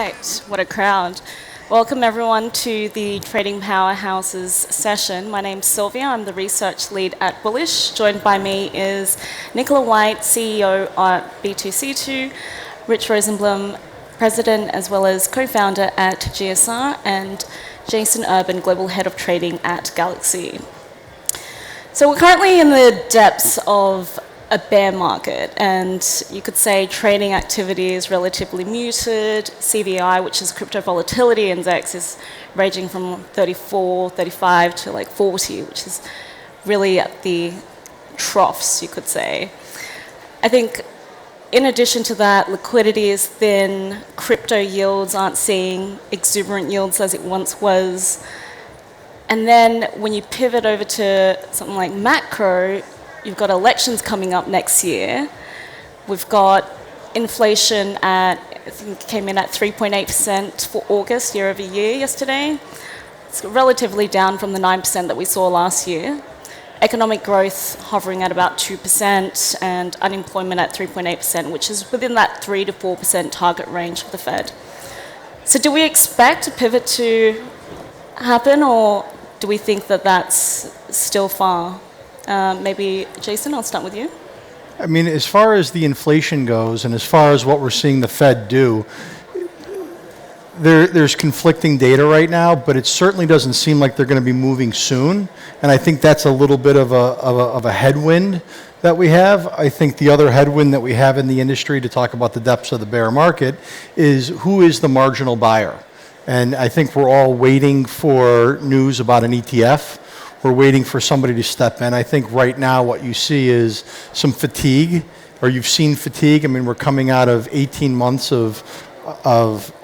Right, what a crowd. Welcome everyone to the Trading Powerhouses session. My name's Sylvia, I'm the research lead at Bullish. Joined by me is Nicola White, CEO at B2C2, Rich Rosenblum, president as well as co-founder at GSR, and Jason Urban, global head of trading at Galaxy. So we're currently in the depths of a bear market, and you could say trading activity is relatively muted. CVI, which is crypto volatility index, is ranging from 34, 35 to like 40, which is really at the troughs, you could say. I think in addition to that, liquidity is thin, crypto yields aren't seeing exuberant yields as it once was. And then when you pivot over to something like macro, you've got elections coming up next year. We've got inflation at, I think it came in at 3.8% for August year over year yesterday. It's relatively down from the 9% that we saw last year. Economic growth hovering at about 2% and unemployment at 3.8%, which is within that 3 to 4% target range for the Fed. So do we expect a pivot to happen, or do we think that that's still far? Maybe, Jason, I'll start with you. I mean, as far as the inflation goes and as far as what we're seeing the Fed do, there's conflicting data right now, but it certainly doesn't seem like they're going to be moving soon. And I think that's a little bit of a headwind that we have. I think the other headwind that we have in the industry, to talk about the depths of the bear market, is who is the marginal buyer. And I think we're all waiting for news about an ETF. We're waiting for somebody to step in. I think right now what you see is some fatigue, or you've seen fatigue. I mean, we're coming out of 18 months of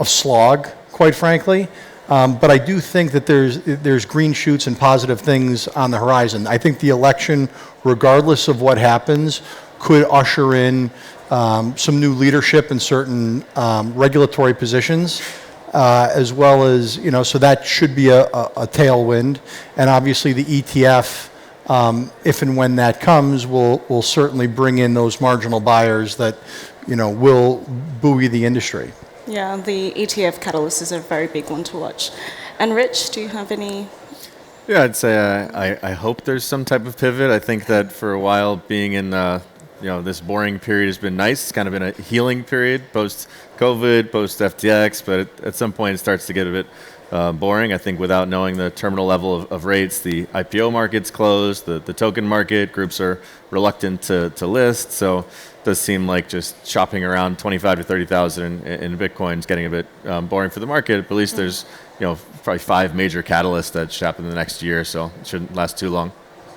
slog, quite frankly. But I do think that there's green shoots and positive things on the horizon. I think the election, regardless of what happens, could usher in some new leadership in certain regulatory positions. As well as, so that should be a tailwind. And obviously the ETF, if and when that comes, will certainly bring in those marginal buyers that, will buoy the industry. Yeah, the ETF catalyst is a very big one to watch. And Rich, do you have any? Yeah, I'd say I hope there's some type of pivot. I think that for a while being in this boring period has been nice. It's kind of been a healing period post-COVID, post-FTX, but at some point it starts to get a bit boring. I think without knowing the terminal level of rates, the IPO market's closed, the token market, groups are reluctant to list, so it does seem like just shopping around 25 to 30,000 in Bitcoin is getting a bit boring for the market, but at least there's probably 5 major catalysts that should happen in the next year, so it shouldn't last too long.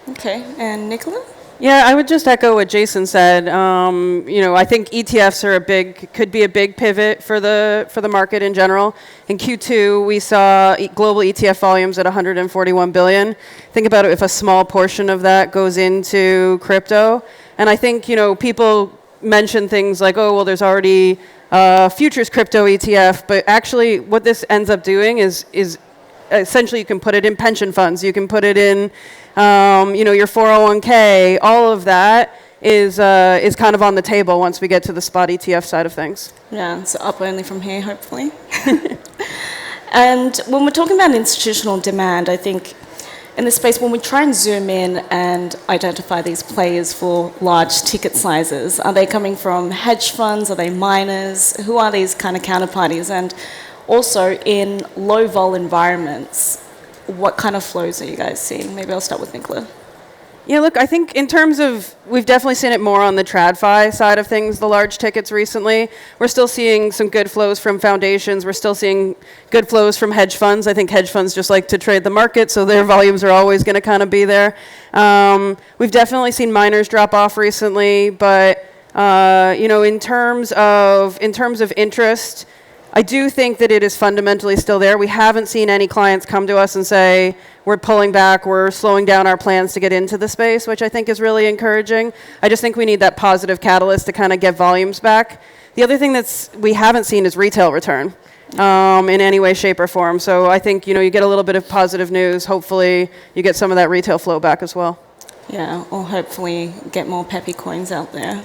Okay, and Nicola? Yeah, I would just echo what Jason said. I think ETFs could be a big pivot for the market in general. In Q2, we saw global ETF volumes at 141 billion. Think about it, if a small portion of that goes into crypto. And I think, people mention things like, oh, well, there's already futures crypto ETF, but actually what this ends up doing is essentially you can put it in pension funds, you can put it in your 401k, all of that is kind of on the table once we get to the spot ETF side of things. Yeah, so up only from here, hopefully. And when we're talking about institutional demand, I think in this space, when we try and zoom in and identify these players for large ticket sizes, are they coming from hedge funds? Are they miners? Who are these kind of counterparties? And also in low vol environments, what kind of flows are you guys seeing? Maybe I'll start with Nicola. Yeah, look, I think in terms of, we've definitely seen it more on the TradFi side of things, the large tickets recently. We're still seeing some good flows from foundations. We're still seeing good flows from hedge funds. I think hedge funds just like to trade the market, so their volumes are always going to kind of be there. We've definitely seen miners drop off recently, but in terms of interest, I do think that it is fundamentally still there. We haven't seen any clients come to us and say, we're pulling back, we're slowing down our plans to get into the space, which I think is really encouraging. I just think we need that positive catalyst to kind of get volumes back. The other thing we haven't seen is retail return in any way, shape, or form. So I think, you get a little bit of positive news. Hopefully you get some of that retail flow back as well. Yeah, or hopefully get more peppy coins out there.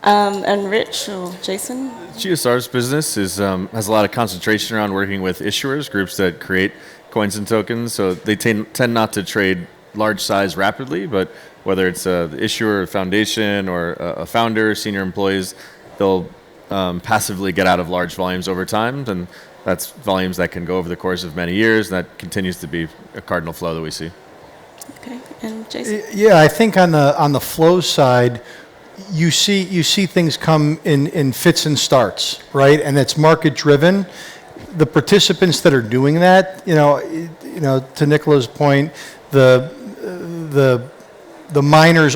And Rich or Jason? GSR's business has a lot of concentration around working with issuers, groups that create coins and tokens. So they tend not to trade large size rapidly, but whether it's the issuer, a foundation, or a founder, senior employees, they'll passively get out of large volumes over time. And that's volumes that can go over the course of many years. And that continues to be a cardinal flow that we see. Okay, and Jason? Yeah, I think on the flow side, you see things come in fits and starts, right? And it's market driven. The participants that are doing that, to Nicola's point, the miners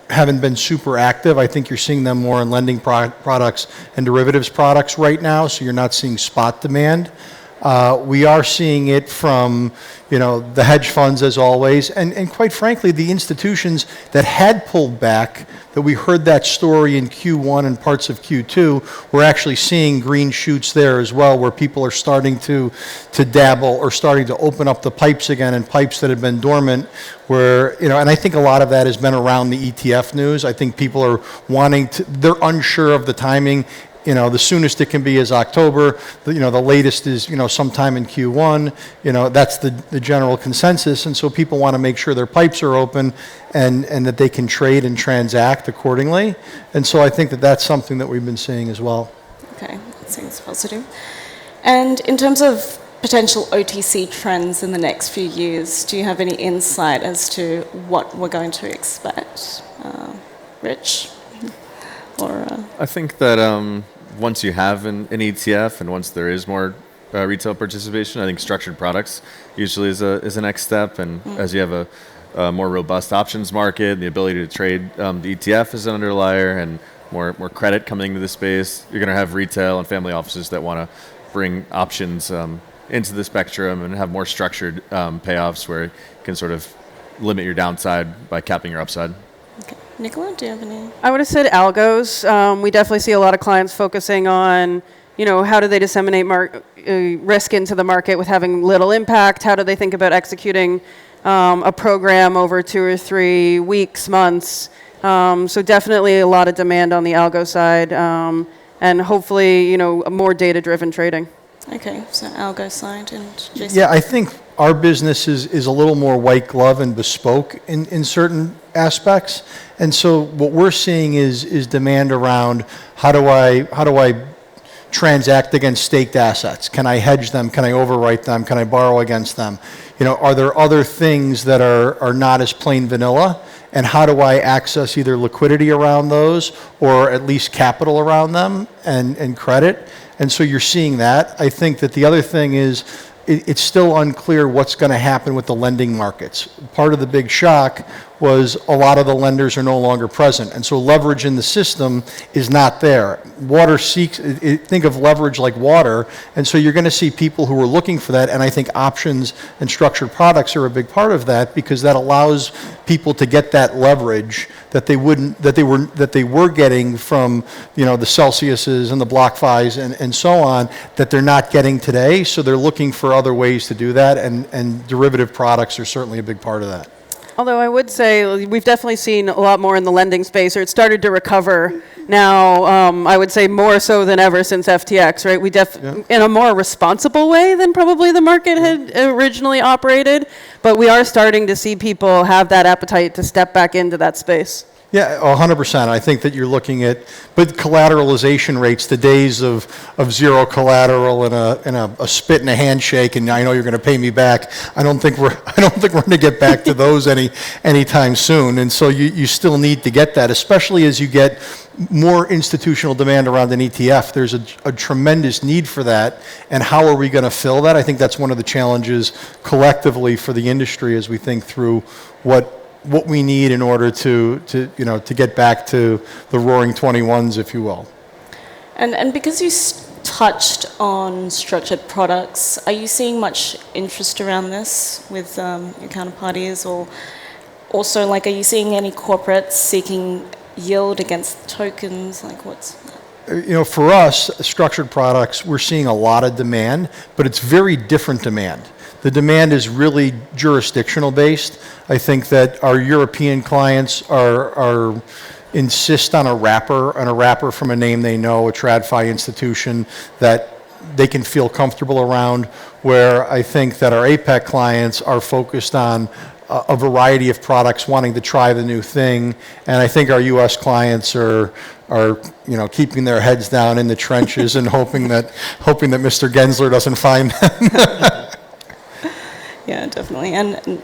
haven't been super active. I think you're seeing them more in lending products and derivatives products right now, so you're not seeing spot demand. We are seeing it from, the hedge funds as always, and quite frankly, the institutions that had pulled back, that we heard that story in Q1 and parts of Q2, we're actually seeing green shoots there as well, where people are starting to dabble or starting to open up the pipes again, and pipes that have been dormant, where, and I think a lot of that has been around the ETF news. I think people are they're unsure of the timing. The soonest it can be is October. The latest is, sometime in Q1. That's the general consensus. And so people want to make sure their pipes are open and that they can trade and transact accordingly. And so I think that's something that we've been seeing as well. Okay, that seems positive. And in terms of potential OTC trends in the next few years, do you have any insight as to what we're going to expect? Rich? I think that once you have an ETF and once there is more retail participation, I think structured products usually is a next step. And as you have a more robust options market, the ability to trade the ETF as an underlier, and more credit coming into the space, you're going to have retail and family offices that want to bring options into the spectrum and have more structured payoffs where you can sort of limit your downside by capping your upside. Okay. Nicola, do you have any? I would have said algos. We definitely see a lot of clients focusing on, how do they disseminate risk into the market with having little impact? How do they think about executing a program over 2 or 3 weeks, months? So definitely a lot of demand on the algo side, and hopefully, more data-driven trading. Okay, so algo side and Jason? Yeah, I think our business is a little more white glove and bespoke in certain aspects. And so what we're seeing is demand around how do I transact against staked assets? Can I hedge them? Can I overwrite them? Can I borrow against them? Are there other things that are not as plain vanilla? And how do I access either liquidity around those or at least capital around them and credit? And so you're seeing that. I think that the other thing is it's still unclear what's going to happen with the lending markets. Part of the big shock was a lot of the lenders are no longer present, and so leverage in the system is not there. Think of leverage like water, and so you're going to see people who are looking for that, and I think options and structured products are a big part of that, because that allows people to get that leverage that they were getting from the Celsiuses and the BlockFis and so on, that they're not getting today. So they're looking for other ways to do that, and derivative products are certainly a big part of that. Although I would say we've definitely seen a lot more in the lending space, or it started to recover now, I would say more so than ever since FTX, right? In a more responsible way than probably the market had originally operated, but we are starting to see people have that appetite to step back into that space. Yeah, 100%. I think that you're looking at, but collateralization rates, the days of zero collateral and a spit and a handshake, and I know you're going to pay me back. I don't think we're going to get back to those anytime soon. And so you still need to get that, especially as you get more institutional demand around an ETF. There's a tremendous need for that, and how are we going to fill that? I think that's one of the challenges collectively for the industry as we think through what we need in order to get back to the roaring 21s, if you will. And because you touched on structured products, are you seeing much interest around this with your counterparties, or also are you seeing any corporates seeking yield against tokens? What's that? For us, structured products, we're seeing a lot of demand, but it's very different demand. The demand is really jurisdictional based. I think that our European clients are insist on a wrapper from a name they know, a TradFi institution that they can feel comfortable around, where I think that our APAC clients are focused on a variety of products, wanting to try the new thing, and I think our U.S. clients are keeping their heads down in the trenches and hoping that Mr. Gensler doesn't find them. Yeah, definitely. And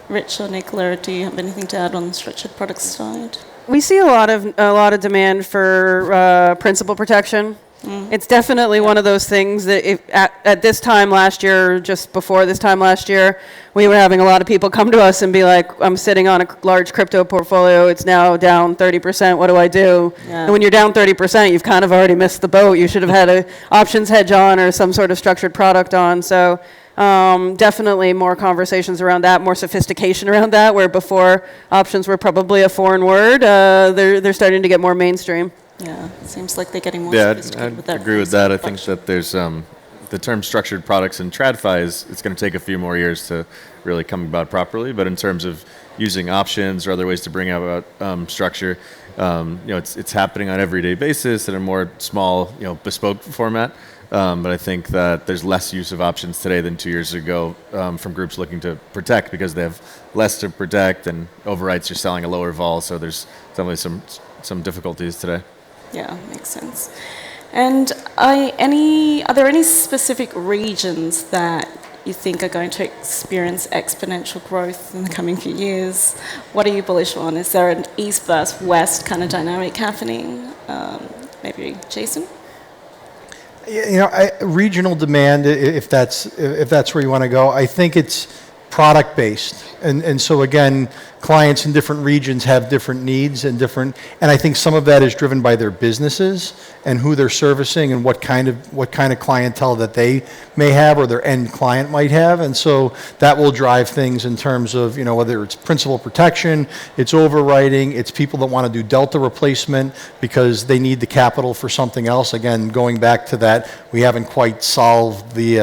Rich or Nicola, do you have anything to add on the structured products side? We see a lot of demand for principal protection. It's definitely one of those things that if at this time last year, just before this time last year, we were having a lot of people come to us and be like, I'm sitting on a large crypto portfolio, it's now down 30%, what do I do? Yeah. And when you're down 30%, you've kind of already missed the boat. You should have had an options hedge on or some sort of structured product on. So definitely more conversations around that, more sophistication around that, where before options were probably a foreign word. They're starting to get more mainstream. Yeah, it seems like they're getting more Yeah, sophisticated with I that. agree with that. I think that there's the term structured products and TradFi it's going to take a few more years to really come about properly. But in terms of using options or other ways to bring about structure, it's happening on an everyday basis in a more small, bespoke format. But I think that there's less use of options today than 2 years ago from groups looking to protect because they have less to protect, and overrights are selling a lower vol. So there's definitely some difficulties today. Yeah, makes sense. And are there any specific regions that you think are going to experience exponential growth in the coming few years? What are you bullish on? Is there an east versus west kind of dynamic happening? Maybe Jason? Regional demand, if that's where you want to go, I think it's product based, and so again, clients in different regions have different needs and I think some of that is driven by their businesses and who they're servicing and what kind of clientele that they may have or their end client might have, and so that will drive things in terms of whether it's principal protection, it's overwriting, it's people that want to do delta replacement because they need the capital for something else. Again, going back to that, we haven't quite solved the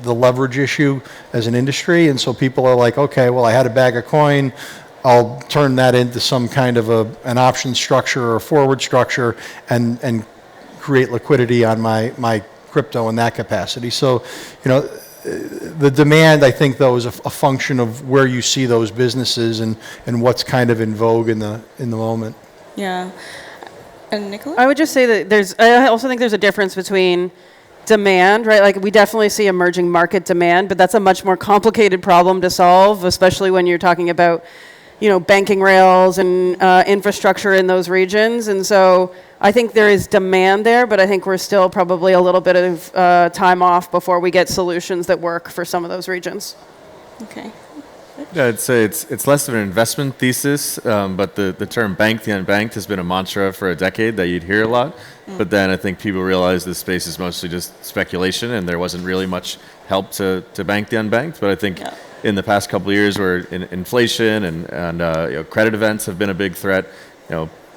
leverage issue as an industry, and so people are like, okay, well, I had a bag of coin, I'll turn that into some kind of an option structure or a forward structure and create liquidity on my crypto in that capacity. So, the demand, I think, though, is a function of where you see those businesses and what's kind of in vogue in the moment. Yeah. And Nicola? I would just say that I also think there's a difference between demand, right? Like we definitely see emerging market demand, but that's a much more complicated problem to solve, especially when you're talking about, banking rails and infrastructure in those regions. And so I think there is demand there, but I think we're still probably a little bit of time off before we get solutions that work for some of those regions. Okay. Yeah, I'd say it's less of an investment thesis, but the term bank the unbanked has been a mantra for a decade that you'd hear a lot. But then I think people realize this space is mostly just speculation and there wasn't really much help to bank the unbanked. But I think in the past couple of years where inflation and credit events have been a big threat,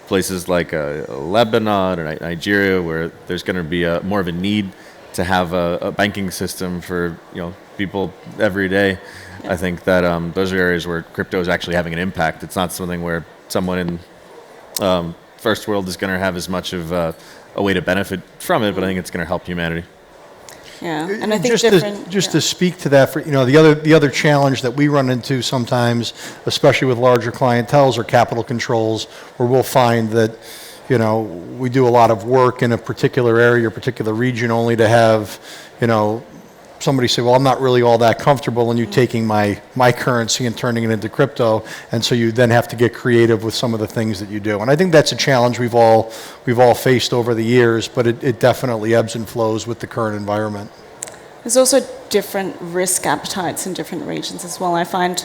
places like Lebanon or Nigeria where there's going to be more of a need to have a banking system for people every day. I think that those are areas where crypto is actually having an impact. It's not something where someone in first world is going to have as much of a way to benefit from it, but I think it's going to help humanity. Yeah, and I think to speak to that, for the other challenge that we run into sometimes, especially with larger clienteles or capital controls, where we'll find that we do a lot of work in a particular area or particular region only to have somebody say, well, I'm not really all that comfortable in you taking my currency and turning it into crypto, and so you then have to get creative with some of the things that you do. And I think that's a challenge we've all faced over the years, but it definitely ebbs and flows with the current environment. There's also different risk appetites in different regions as well. I find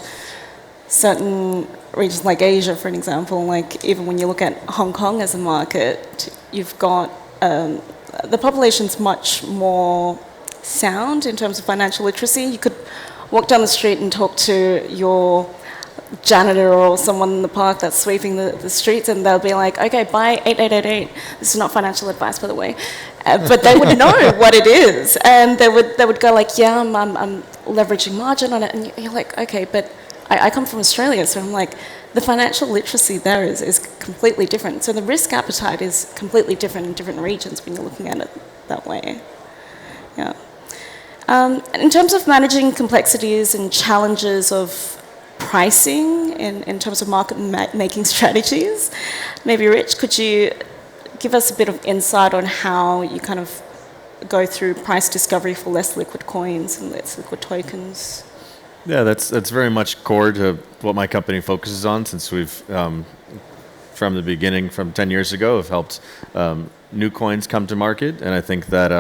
certain regions like Asia, for an example, like even when you look at Hong Kong as a market, you've got the population's much more sound in terms of financial literacy. You could walk down the street and talk to janitor or someone in the park that's sweeping the streets, and they'll be like, okay, buy 8888. This is not financial advice, by the way. But they would know what it is, and they would go like, yeah, I'm leveraging margin on it, and you're like, okay, but I come from Australia, so I'm like, the financial literacy there is completely different. So the risk appetite is completely different in different regions when you're looking at it that way. Yeah. In terms of managing complexities and challenges of pricing in terms of market making strategies, maybe Rich, could you give us a bit of insight on how you kind of go through price discovery for less liquid coins and less liquid tokens? Yeah, that's very much core to what my company focuses on, since we've, from the beginning, from 10 years ago, have helped new coins come to market. And I think that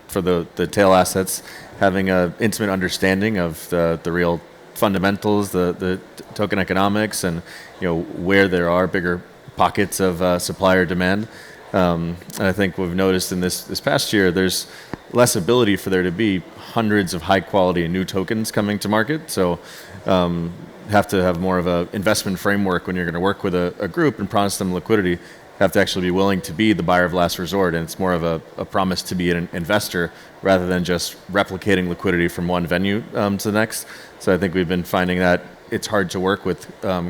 for the tail assets, having an intimate understanding of the real fundamentals, the token economics, and where there are bigger pockets of supplier demand. And I think we've noticed in this past year, there's less ability for there to be hundreds of high quality new tokens coming to market. So have to have more of an investment framework when you're going to work with a group and promise them liquidity. Have to actually be willing to be the buyer of last resort, and it's more of a promise to be an investor rather than just replicating liquidity from one venue to the next. So I think we've been finding that it's hard to work with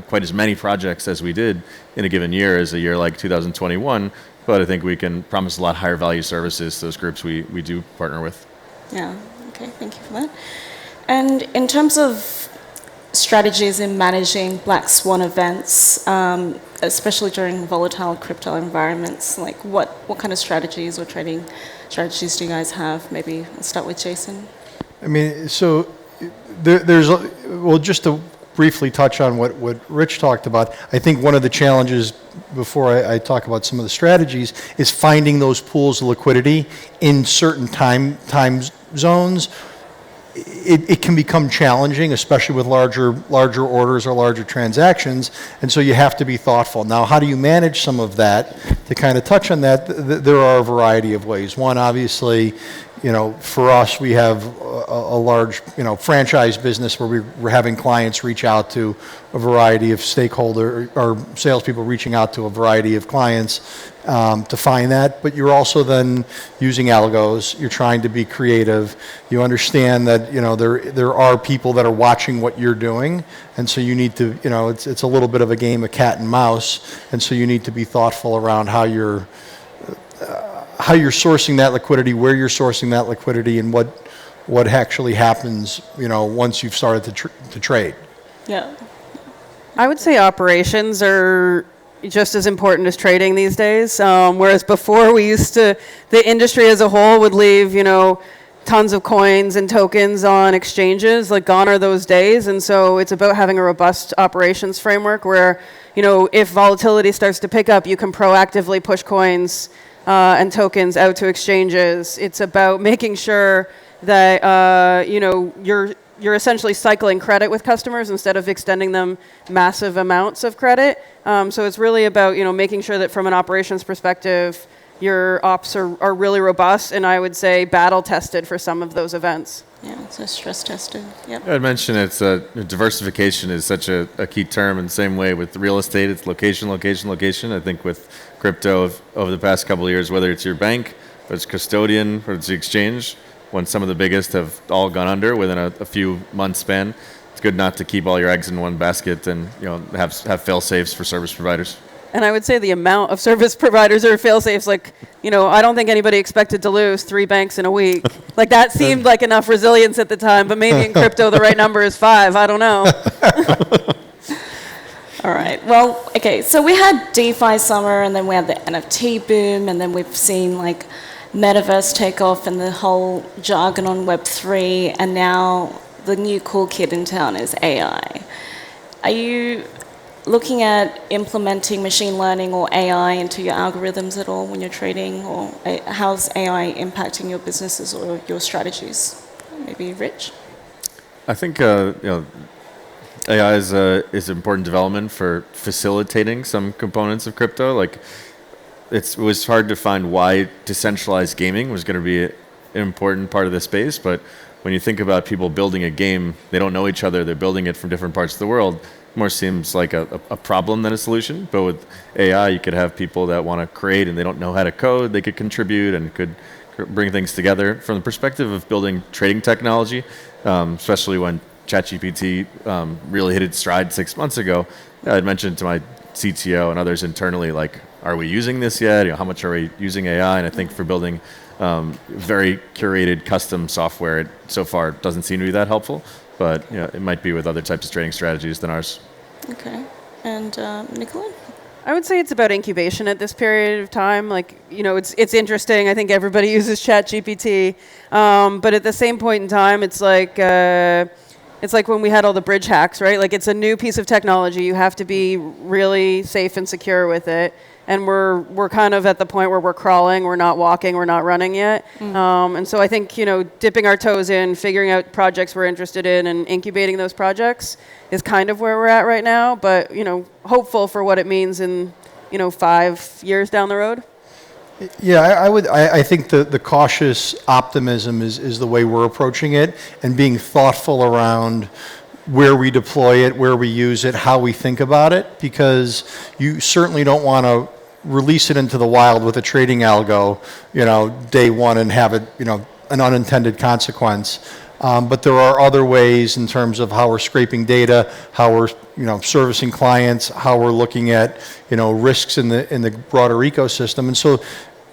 quite as many projects as we did in a given year as a year like 2021, but I think we can promise a lot higher value services to those groups we do partner with. Yeah, okay, thank you for that. And in terms of strategies in managing black swan events, especially during volatile crypto environments, like what kind of strategies or trading strategies do you guys have? Maybe I'll start with Jason. I mean, so well, just to briefly touch on what Rich talked about, I think one of the challenges, before I talk about some of the strategies, is finding those pools of liquidity in certain time zones. It can become challenging, especially with larger orders or larger transactions, and so you have to be thoughtful. Now, how do you manage some of that? To kind of touch on that, there are a variety of ways. One, obviously, for us, we have a large, franchise business where we're having clients reach out to a variety of stakeholder or salespeople reaching out to a variety of clients to find that. But you're also then using algos. You're trying to be creative. You understand that there are people that are watching what you're doing, and so you need to it's a little bit of a game of cat and mouse, and so you need to be thoughtful around how you're sourcing that liquidity, where you're sourcing that liquidity, and what actually happens, once you've started to trade. Yeah. I would say operations are just as important as trading these days. Whereas before the industry as a whole would leave, tons of coins and tokens on exchanges, like gone are those days. And so it's about having a robust operations framework where, if volatility starts to pick up, you can proactively push coins and tokens out to exchanges. It's about making sure that you're essentially cycling credit with customers instead of extending them massive amounts of credit. So it's really about making sure that from an operations perspective, your ops are really robust, and I would say battle tested for some of those events. Yeah, so stress tested. Yep. I'd mention diversification is such a key term. In the same way with real estate, it's location. I think with crypto over the past couple of years, whether it's your bank, or it's custodian, or it's the exchange, when some of the biggest have all gone under within a few months span, it's good not to keep all your eggs in one basket and have fail safes for service providers. And I would say the amount of service providers or fail-safes, I don't think anybody expected to lose 3 banks in a week. Like, that seemed like enough resilience at the time, but maybe in crypto the right number is 5. I don't know. All right. Well, okay, so we had DeFi summer, and then we had the NFT boom, and then we've seen, metaverse take off and the whole jargon on Web3, and now the new cool kid in town is AI. Are you looking at implementing machine learning or AI into your algorithms at all when you're trading, or how's AI impacting your businesses or your strategies? Maybe Rich? I think AI is an important development for facilitating some components of crypto. It was hard to find why decentralized gaming was going to be an important part of the space, but when you think about people building a game, they don't know each other, they're building it from different parts of the world. more seems like a problem than a solution. But with AI, you could have people that want to create and they don't know how to code. They could contribute and could bring things together. From the perspective of building trading technology, especially when ChatGPT really hit its stride 6 months ago, I'd mentioned to my CTO and others internally, like, are we using this yet? How much are we using AI? And I think for building very curated custom software, it so far doesn't seem to be that helpful. But it might be with other types of trading strategies than ours. Okay. And Nicola? I would say it's about incubation at this period of time. Like, it's interesting. I think everybody uses ChatGPT, but at the same point in time, it's like when we had all the bridge hacks, right? Like, it's a new piece of technology. You have to be really safe and secure with it. And we're kind of at the point where we're crawling, we're not walking, we're not running yet. And so I think, dipping our toes in, figuring out projects we're interested in and incubating those projects is kind of where we're at right now. But, hopeful for what it means in, 5 years down the road. Yeah, I think the cautious optimism is the way we're approaching it, and being thoughtful around where we deploy it, where we use it, how we think about it, because you certainly don't want to release it into the wild with a trading algo, day one and have it, an unintended consequence. But there are other ways in terms of how we're scraping data, how we're, servicing clients, how we're looking at, risks in the broader ecosystem. And so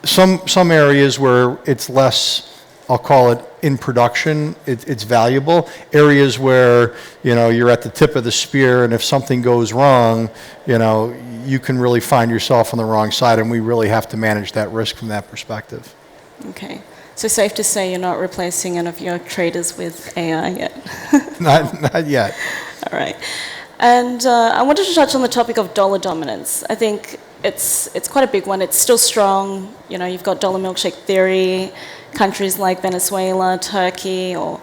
some areas where it's less, I'll call it in production, it's valuable. Areas where, you're at the tip of the spear, and if something goes wrong, you can really find yourself on the wrong side, and we really have to manage that risk from that perspective. Okay. So safe to say you're not replacing any of your traders with AI yet? Not yet. All right. And I wanted to touch on the topic of dollar dominance. I think it's quite a big one. It's still strong. You've got dollar milkshake theory, countries like Venezuela, Turkey, or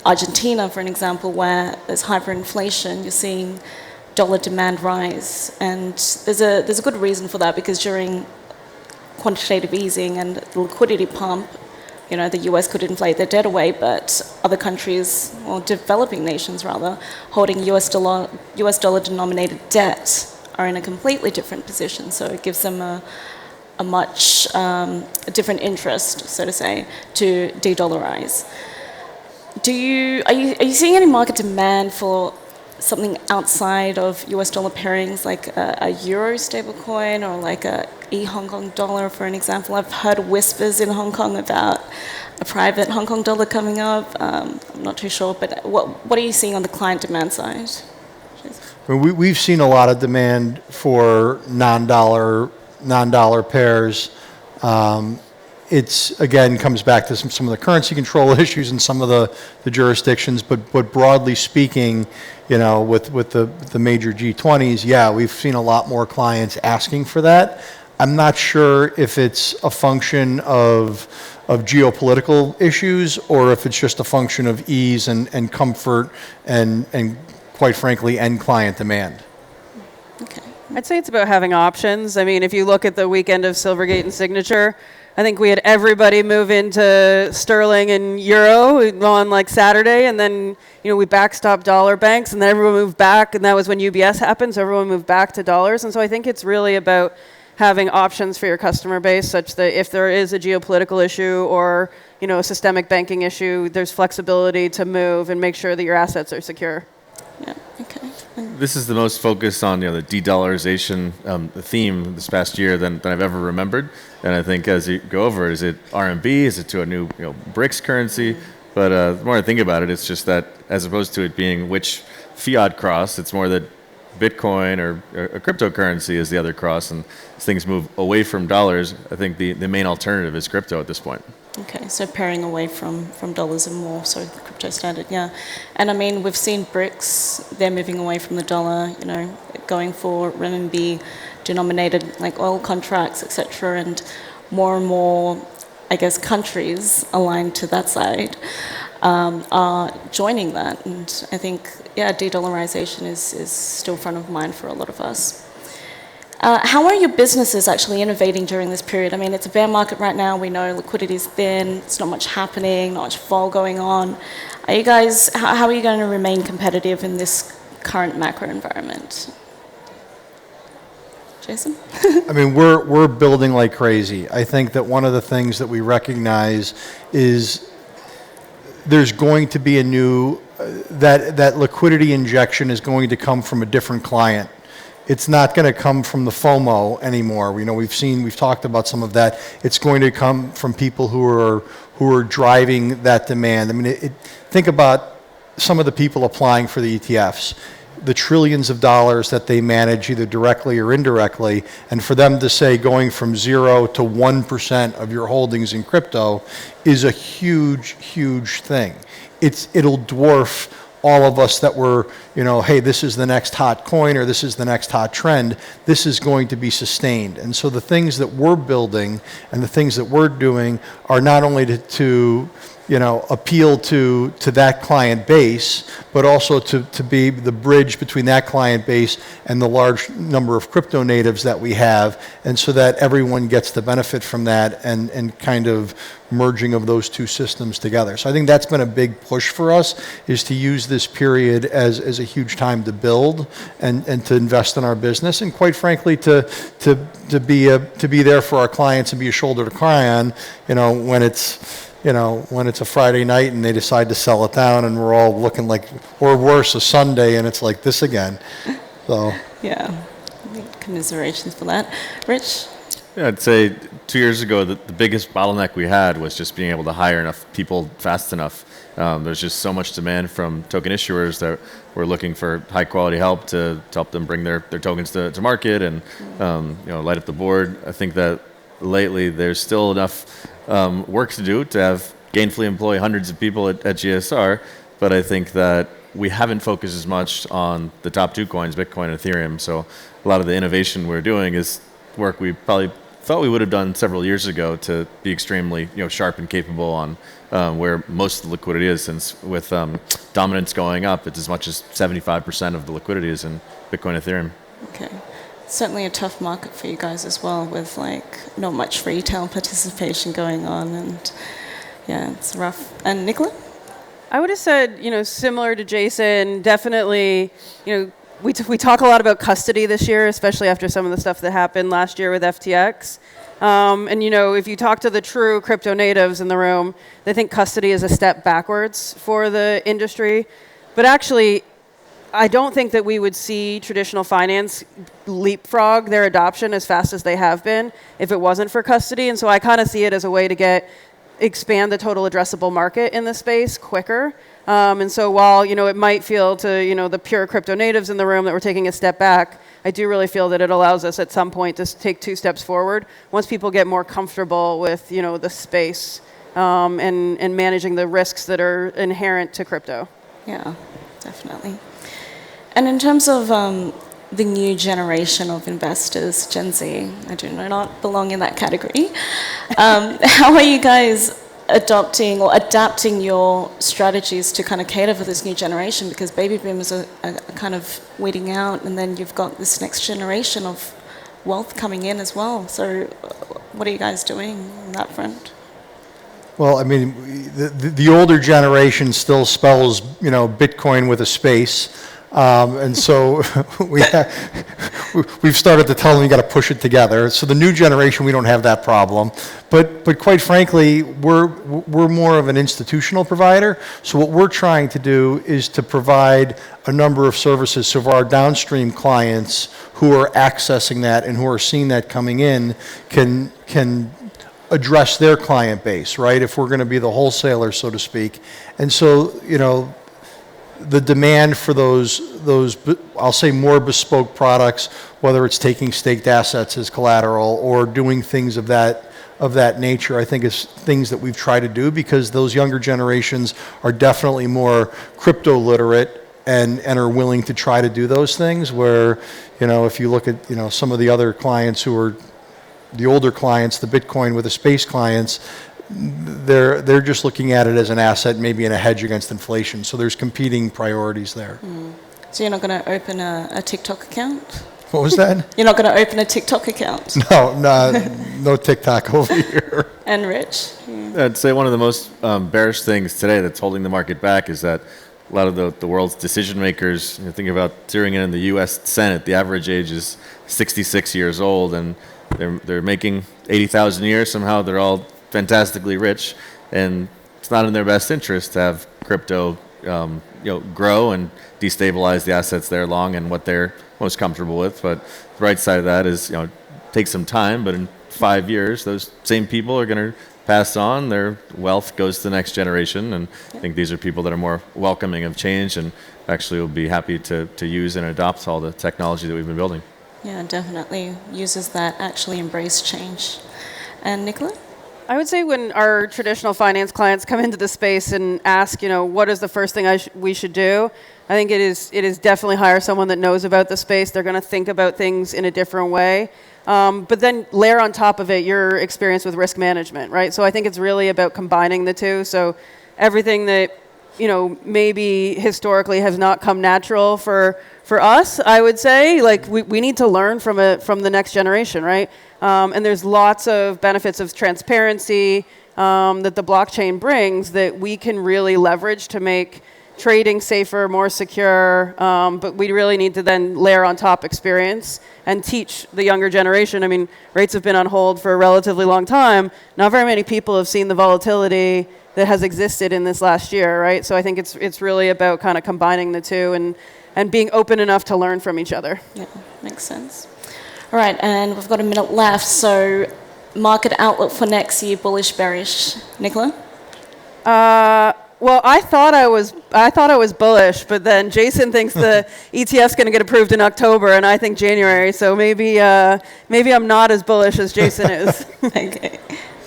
Argentina, for an example, where there's hyperinflation. You're seeing dollar demand rise. And there's a good reason for that, because during quantitative easing and the liquidity pump, the US could inflate their debt away, but other countries, or developing nations rather, holding US dollar denominated debt are in a completely different position. So it gives them a much different interest, so to say, to de-dollarize. Are you seeing any market demand for something outside of US dollar pairings, like a euro stablecoin or like a Hong Kong dollar, for an example? I've heard whispers in Hong Kong about a private Hong Kong dollar coming up. I'm not too sure, but what are you seeing on the client demand side? We've seen a lot of demand for non-dollar pairs. It's, again, comes back to some of the currency control issues in some of the jurisdictions, but broadly speaking, with the major G20s, yeah, we've seen a lot more clients asking for that. I'm not sure if it's a function of geopolitical issues, or if it's just a function of ease and comfort and quite frankly, end client demand. Okay. I'd say it's about having options. I mean, if you look at the weekend of Silvergate and Signature, I think we had everybody move into sterling and euro on like Saturday, and then we backstopped dollar banks, and then everyone moved back, and that was when UBS happened, so everyone moved back to dollars. And so I think it's really about having options for your customer base, such that if there is a geopolitical issue or a systemic banking issue, there's flexibility to move and make sure that your assets are secure. Yeah. Okay. This is the most focused on the de-dollarization theme this past year than I've ever remembered. And I think as you go over, is it RMB? Is it to a new BRICS currency? But the more I think about it, it's just that as opposed to it being which fiat cross, it's more that Bitcoin or a cryptocurrency is the other cross. And as things move away from dollars, I think the main alternative is crypto at this point. Okay, so pairing away from dollars and more, so the crypto standard, yeah. And I mean, we've seen BRICS, they're moving away from the dollar, going for renminbi denominated like oil contracts, etc. And more, I guess, countries aligned to that side are joining that. And I think, yeah, de-dollarization is still front of mind for a lot of us. How are your businesses actually innovating during this period? I mean, it's a bear market right now. We know liquidity is thin. It's not much happening, not much vol going on. Are you guys, how are you going to remain competitive in this current macro environment? Jason? I mean, we're building like crazy. I think that one of the things that we recognize is there's going to be a new, that liquidity injection is going to come from a different client. It's not going to come from the FOMO anymore. We've talked about some of that. It's going to come from people who are driving that demand. I mean, think about some of the people applying for the ETFs, the trillions of dollars that they manage either directly or indirectly, and for them to say going from 0 to 1% of your holdings in crypto is a huge, huge thing. It'll dwarf all of us that were, hey, this is the next hot coin or this is the next hot trend. This is going to be sustained. And so the things that we're building and the things that we're doing are not only to appeal to that client base, but also to be the bridge between that client base and the large number of crypto natives that we have, and so that everyone gets the benefit from that and kind of merging of those two systems together. So I think that's been a big push for us, is to use this period as a huge time to build and to invest in our business, and quite frankly to be there for our clients and be a shoulder to cry on, when it's a Friday night and they decide to sell it down and we're all looking like, or worse, a Sunday and it's like this again. So Yeah, commiserations for that. Rich? Yeah, I'd say 2 years ago, the biggest bottleneck we had was just being able to hire enough people fast enough. There's just so much demand from token issuers that we're looking for high quality help to help them bring their tokens to market and light up the board. I think that lately there's still enough work to do to have gainfully employ hundreds of people at GSR, but I think that we haven't focused as much on the top two coins, Bitcoin and Ethereum. So a lot of the innovation we're doing is work we probably thought we would have done several years ago to be extremely sharp and capable on where most of the liquidity is, since with dominance going up, it's as much as 75% of the liquidity is in Bitcoin and Ethereum. Okay. Certainly a tough market for you guys as well, with not much retail participation going on, and yeah, it's rough. And Nicola? I would have said, similar to Jason, definitely, we talk a lot about custody this year, especially after some of the stuff that happened last year with FTX. And if you talk to the true crypto natives in the room, they think custody is a step backwards for the industry. But actually, I don't think that we would see traditional finance leapfrog their adoption as fast as they have been if it wasn't for custody. And so I kind of see it as a way to expand the total addressable market in the space quicker. And so while, it might feel to, the pure crypto natives in the room that we're taking a step back, I do really feel that it allows us at some point to take 2 steps forward once people get more comfortable with, the space and managing the risks that are inherent to crypto. Yeah, definitely. And in terms of the new generation of investors, Gen Z, I do not belong in that category. How are you guys adapting your strategies to kind of cater for this new generation? Because baby boomers are kind of weeding out, and then you've got this next generation of wealth coming in as well. So what are you guys doing on that front? Well, I mean, the older generation still spells, Bitcoin with a space. And so we've started to tell them you got to push it together. So the new generation, we don't have that problem. But quite frankly, we're more of an institutional provider. So what we're trying to do is to provide a number of services so for our downstream clients who are accessing that and who are seeing that coming in can address their client base, right? If we're going to be the wholesaler, so to speak. And so, the demand for those I'll say more bespoke products, whether it's taking staked assets as collateral or doing things of that nature, I think is things that we've tried to do, because those younger generations are definitely more crypto literate and are willing to try to do those things, where if you look at some of the other clients who are the older clients, the Bitcoin with the space clients, they're just looking at it as an asset, maybe in a hedge against inflation. So there's competing priorities there. So you're not going to open a TikTok account? What was that? You're not going to open a TikTok account? No TikTok over here. And Rich? I'd say one of the most bearish things today that's holding the market back is that a lot of the world's decision makers, think about zeroing in the U.S. Senate, the average age is 66 years old, and they're making 80,000 a year. Somehow they're all fantastically rich, and it's not in their best interest to have crypto grow and destabilize the assets they're long and what they're most comfortable with. But the right side of that is, take some time, but in 5 years, those same people are going to pass on. Their wealth goes to the next generation, and I think these are people that are more welcoming of change and actually will be happy to use and adopt all the technology that we've been building. Yeah, definitely users that actually embrace change. And Nicola? I would say when our traditional finance clients come into the space and ask, what is the first thing we should do, I think it is definitely hire someone that knows about the space. They're going to think about things in a different way. But then layer on top of it your experience with risk management, right? So I think it's really about combining the two. So everything that, maybe historically has not come natural for us, I would say, like we need to learn from the next generation, right? And there's lots of benefits of transparency that the blockchain brings that we can really leverage to make trading safer, more secure, but we really need to then layer on top experience and teach the younger generation. I mean, rates have been on hold for a relatively long time. Not very many people have seen the volatility that has existed in this last year, right? So I think it's really about kind of combining the two and being open enough to learn from each other. Yeah, makes sense. All right, and we've got a minute left. So market outlook for next year, bullish, bearish. Nicola? Well, I thought I was bullish, but then Jason thinks the ETF's going to get approved in October, and I think January. So maybe I'm not as bullish as Jason is. Okay,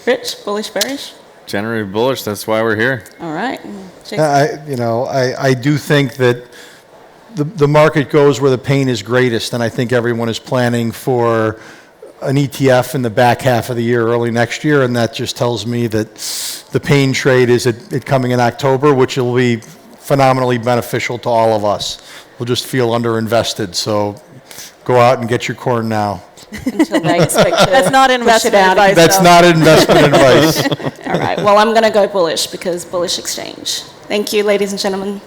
Rich, bullish, bearish. January bullish. That's why we're here. All right, Jason. I do think that the market goes where the pain is greatest, and I think everyone is planning for an ETF in the back half of the year, early next year, and that just tells me that the pain trade is it coming in October, which will be phenomenally beneficial to all of us. We'll just feel underinvested, so go out and get your corn now. Until they expect to That's not investment out. advice. That's not investment advice. All right, well, I'm going to go bullish because bullish exchange. Thank you, ladies and gentlemen.